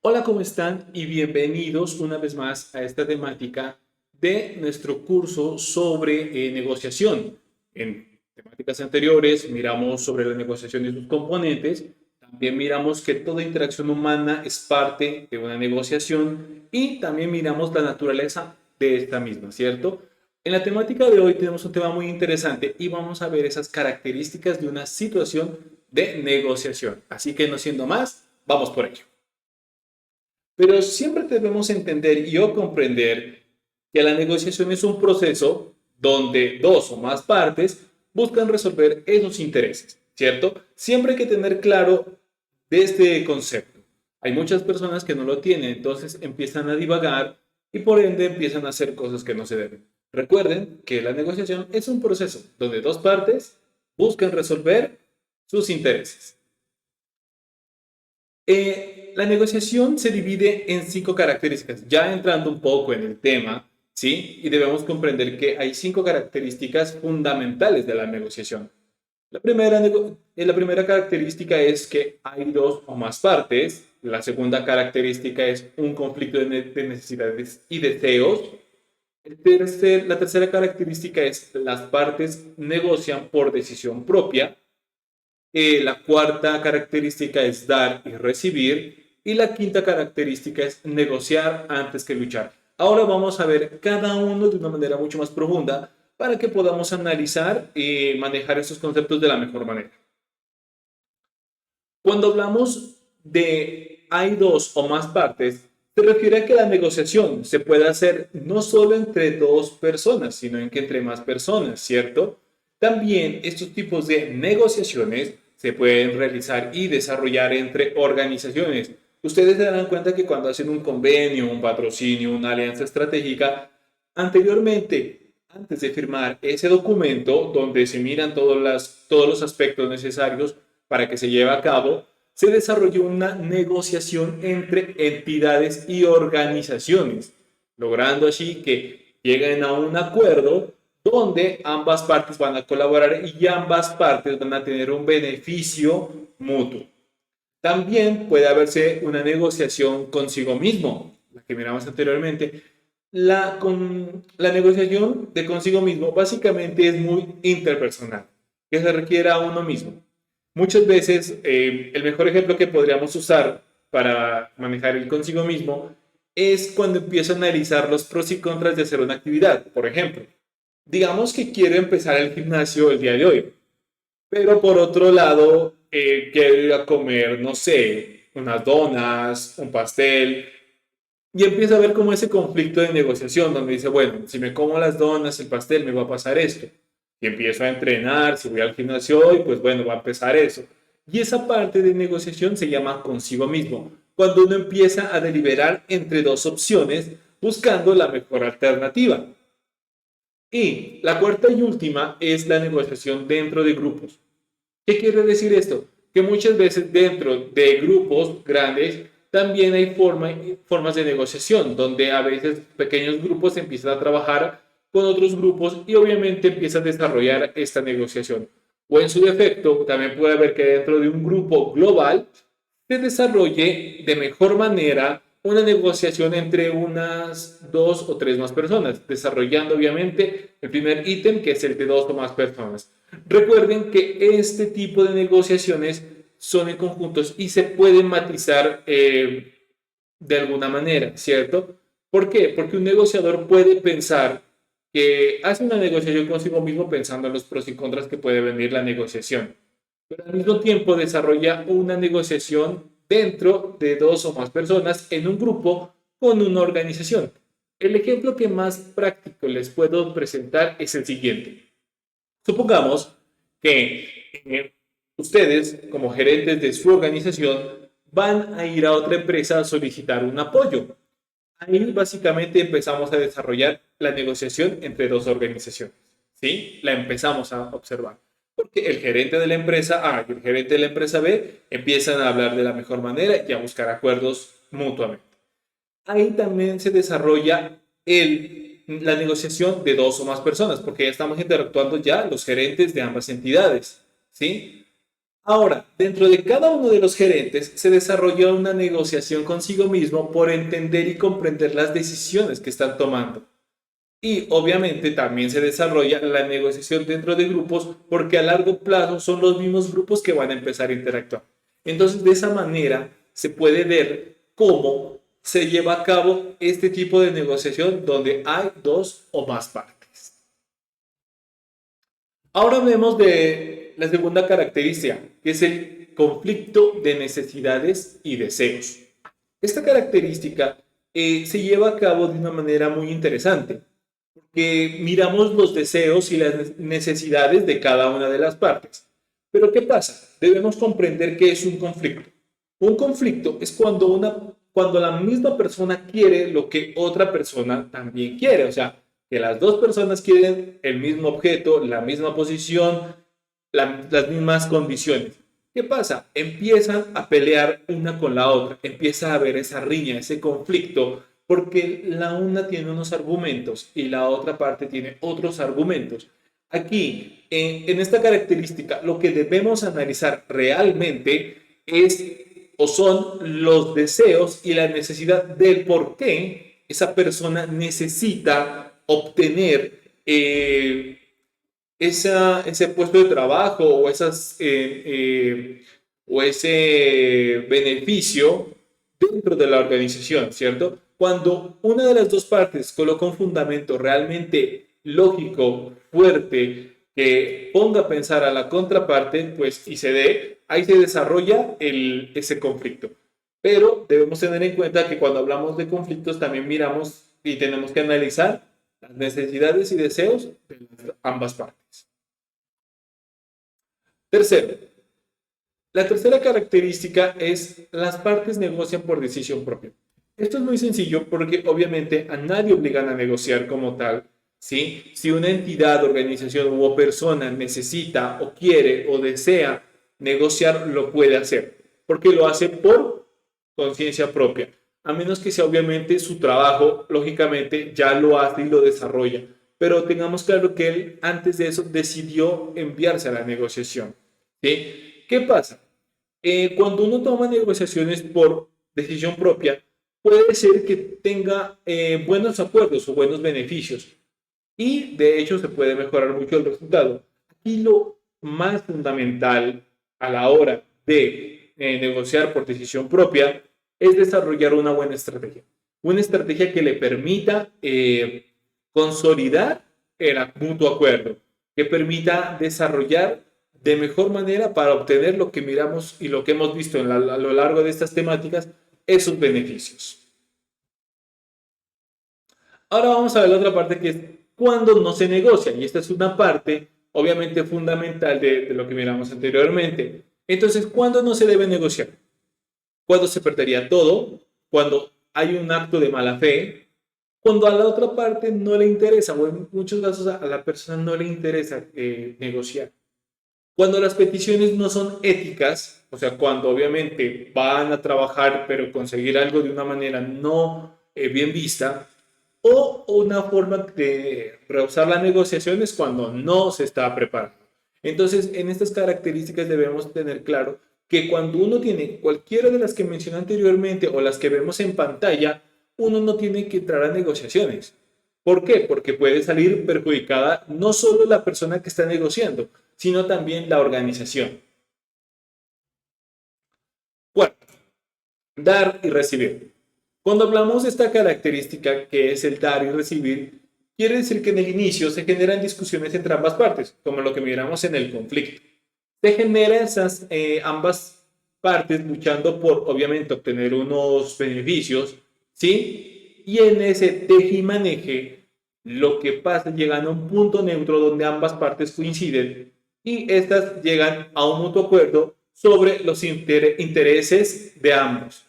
Hola, ¿cómo están? Y bienvenidos una vez más a esta temática de nuestro curso sobre negociación. En temáticas anteriores miramos sobre la negociación y sus componentes. También miramos que toda interacción humana es parte de una negociación y también miramos la naturaleza de esta misma, ¿cierto? En la temática de hoy tenemos un tema muy interesante y vamos a ver esas características de una situación de negociación. Así que no siendo más, vamos por ello. Pero siempre debemos entender y o comprender que la negociación es un proceso donde dos o más partes buscan resolver esos intereses, ¿cierto? Siempre hay que tener claro de este concepto. Hay muchas personas que no lo tienen, entonces empiezan a divagar y por ende empiezan a hacer cosas que no se deben. Recuerden que la negociación es un proceso donde dos partes buscan resolver sus intereses. La negociación se divide en cinco características. Ya entrando un poco en el tema, ¿sí? Y debemos comprender que hay cinco características fundamentales de la negociación. La primera característica es que hay dos o más partes. La segunda característica es un conflicto de necesidades y deseos. La tercera característica es las partes negocian por decisión propia. La cuarta característica es dar y recibir. Y la quinta característica es negociar antes que luchar. Ahora vamos a ver cada uno de una manera mucho más profunda para que podamos analizar y manejar estos conceptos de la mejor manera. Cuando hablamos de hay dos o más partes, se refiere a que la negociación se puede hacer no solo entre dos personas, sino en que entre más personas, ¿cierto? También estos tipos de negociaciones se pueden realizar y desarrollar entre organizaciones. Ustedes se darán cuenta que cuando hacen un convenio, un patrocinio, una alianza estratégica, anteriormente, antes de firmar ese documento donde se miran todos los aspectos necesarios para que se lleve a cabo, se desarrolló una negociación entre entidades y organizaciones, logrando así que lleguen a un acuerdo donde ambas partes van a colaborar y ambas partes van a tener un beneficio mutuo. También puede haberse una negociación consigo mismo, la que miramos anteriormente. La negociación de consigo mismo básicamente es muy interpersonal, que se requiere a uno mismo. Muchas veces el mejor ejemplo que podríamos usar para manejar el consigo mismo es cuando empiezo a analizar los pros y contras de hacer una actividad. Por ejemplo, digamos que quiero empezar el gimnasio el día de hoy, pero por otro lado, quiero ir a comer, no sé, unas donas, un pastel, y empiezo a ver como ese conflicto de negociación donde dice, bueno, si me como las donas, el pastel, me va a pasar esto. Y empiezo a entrenar, si voy al gimnasio hoy, pues bueno, va a empezar eso. Y esa parte de negociación se llama consigo mismo, cuando uno empieza a deliberar entre dos opciones buscando la mejor alternativa. Y la cuarta y última es la negociación dentro de grupos. ¿Qué quiere decir esto? Que muchas veces dentro de grupos grandes también hay formas de negociación, donde a veces pequeños grupos empiezan a trabajar con otros grupos y obviamente empiezan a desarrollar esta negociación. O en su defecto, también puede haber que dentro de un grupo global se desarrolle de mejor manera una negociación entre unas dos o tres más personas, desarrollando obviamente el primer ítem que es el de dos o más personas. Recuerden que este tipo de negociaciones son en conjuntos y se pueden matizar de alguna manera, ¿cierto? ¿Por qué? Porque un negociador puede pensar que hace una negociación consigo mismo pensando en los pros y contras que puede venir la negociación, pero al mismo tiempo desarrolla una negociación dentro de dos o más personas en un grupo con una organización. El ejemplo que más práctico les puedo presentar es el siguiente. Supongamos que ustedes, como gerentes de su organización, van a ir a otra empresa a solicitar un apoyo. Ahí básicamente empezamos a desarrollar la negociación entre dos organizaciones. ¿Sí? La empezamos a observar. Porque el gerente de la empresa A y el gerente de la empresa B empiezan a hablar de la mejor manera y a buscar acuerdos mutuamente. Ahí también se desarrolla la negociación de dos o más personas, porque ya estamos interactuando ya los gerentes de ambas entidades, ¿sí? Ahora, dentro de cada uno de los gerentes se desarrolla una negociación consigo mismo por entender y comprender las decisiones que están tomando. Y obviamente también se desarrolla la negociación dentro de grupos porque a largo plazo son los mismos grupos que van a empezar a interactuar. Entonces, de esa manera se puede ver cómo se lleva a cabo este tipo de negociación donde hay dos o más partes. Ahora hablemos de la segunda característica, que es el conflicto de necesidades y deseos. Esta característica se lleva a cabo de una manera muy interesante, que miramos los deseos y las necesidades de cada una de las partes. Pero ¿qué pasa? Debemos comprender qué es un conflicto. Un conflicto es cuando la misma persona quiere lo que otra persona también quiere. O sea, que las dos personas quieren el mismo objeto, la misma posición, las mismas condiciones. ¿Qué pasa? Empiezan a pelear una con la otra, empieza a haber esa riña, ese conflicto, porque la una tiene unos argumentos y la otra parte tiene otros argumentos. Aquí, en esta característica, lo que debemos analizar realmente es o son los deseos y la necesidad del por qué esa persona necesita obtener ese puesto de trabajo o ese beneficio dentro de la organización, ¿cierto? Cuando una de las dos partes coloca un fundamento realmente lógico, fuerte, que ponga a pensar a la contraparte, pues y se dé, ahí se desarrolla ese conflicto. Pero debemos tener en cuenta que cuando hablamos de conflictos también miramos y tenemos que analizar las necesidades y deseos de ambas partes. Tercero, la tercera característica es las partes negocian por decisión propia. Esto es muy sencillo porque obviamente a nadie obligan a negociar como tal, ¿sí? Si una entidad, organización o persona necesita o quiere o desea negociar, lo puede hacer, porque lo hace por conciencia propia, a menos que sea obviamente su trabajo, lógicamente ya lo hace y lo desarrolla, pero tengamos claro que él antes de eso decidió enviarse a la negociación, ¿sí? ¿Qué pasa? Cuando uno toma negociaciones por decisión propia, puede ser que tenga buenos acuerdos o buenos beneficios y de hecho se puede mejorar mucho el resultado. Aquí lo más fundamental a la hora de negociar por decisión propia es desarrollar una estrategia que le permita consolidar el mutuo acuerdo, que permita desarrollar de mejor manera para obtener lo que miramos y lo que hemos visto a lo largo de estas temáticas, esos beneficios. Ahora vamos a ver la otra parte que es cuando no se negocia. Y esta es una parte obviamente fundamental de lo que miramos anteriormente. Entonces, ¿cuándo no se debe negociar? Cuando se perdería todo, cuando hay un acto de mala fe, cuando a la otra parte no le interesa, o en muchos casos a la persona no le interesa negociar. Cuando las peticiones no son éticas, o sea, cuando obviamente van a trabajar pero conseguir algo de una manera no bien vista, o una forma de rehusar la negociación es cuando no se está preparado. Entonces, en estas características debemos tener claro que cuando uno tiene cualquiera de las que mencioné anteriormente o las que vemos en pantalla, uno no tiene que entrar a negociaciones. ¿Por qué? Porque puede salir perjudicada no solo la persona que está negociando, sino también la organización. Cuarto, dar y recibir. Cuando hablamos de esta característica que es el dar y recibir, quiere decir que en el inicio se generan discusiones entre ambas partes, como lo que miramos en el conflicto. Se generan esas ambas partes luchando por, obviamente, obtener unos beneficios, ¿sí? Y en ese tejimaneje, lo que pasa, llegan a un punto neutro donde ambas partes coinciden y estas llegan a un mutuo acuerdo sobre los intereses de ambos.